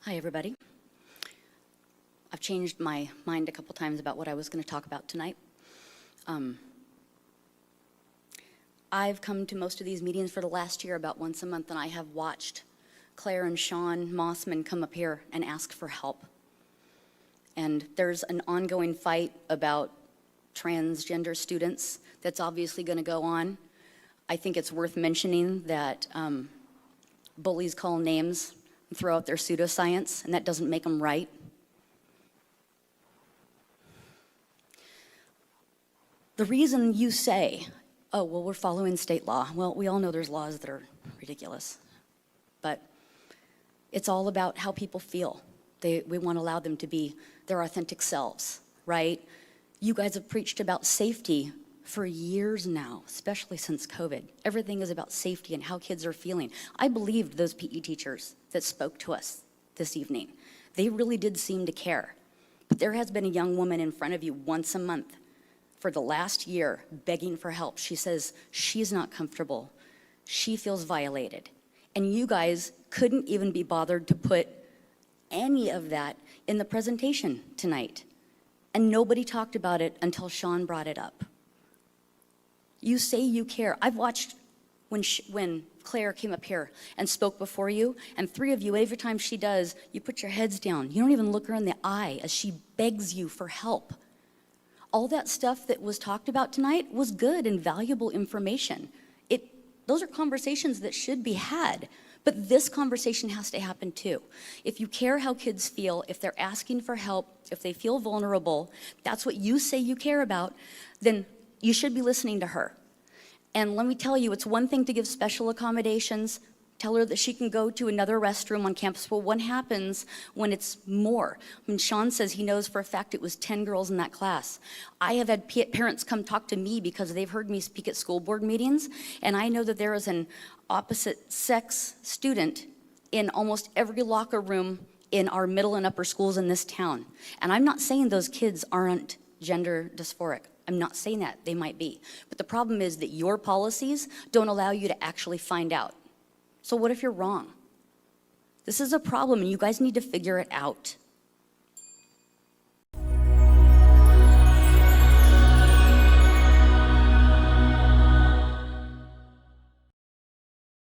Hi, everybody. I've changed my mind a couple times about what I was going to talk about tonight. I've come to most of these meetings for the last year about once a month, and I have watched Claire and Sean Mossman come up here and ask for help. And there's an ongoing fight about transgender students that's obviously going to go on. I think it's worth mentioning that bullies call names and throw out their pseudoscience, and that doesn't make them right. The reason you say, oh, well, we're following state law. Well, we all know there's laws that are ridiculous, but it's all about how people feel. We want to allow them to be their authentic selves, right? You guys have preached about safety for years now, especially since COVID. Everything is about safety and how kids are feeling. I believed those PE teachers that spoke to us this evening. They really did seem to care. But there has been a young woman in front of you once a month for the last year begging for help. She says she's not comfortable. She feels violated. And you guys couldn't even be bothered to put any of that in the presentation tonight. And nobody talked about it until Sean brought it up. You say you care. I've watched when Claire came up here and spoke before you, and three of you, every time she does, you put your heads down. You don't even look her in the eye as she begs you for help. All that stuff that was talked about tonight was good and valuable information. Those are conversations that should be had, but this conversation has to happen too. If you care how kids feel, if they're asking for help, if they feel vulnerable, that's what you say you care about, then you should be listening to her. And let me tell you, it's one thing to give special accommodations, tell her that she can go to another restroom on campus. Well, what happens when it's more? When Sean says he knows for a fact it was 10 girls in that class. I have had parents come talk to me because they've heard me speak at school board meetings, and I know that there is an opposite sex student in almost every locker room in our middle and upper schools in this town. And I'm not saying those kids aren't gender dysphoric. I'm not saying that, they might be. But the problem is that your policies don't allow you to actually find out. So what if you're wrong? This is a problem and you guys need to figure it out.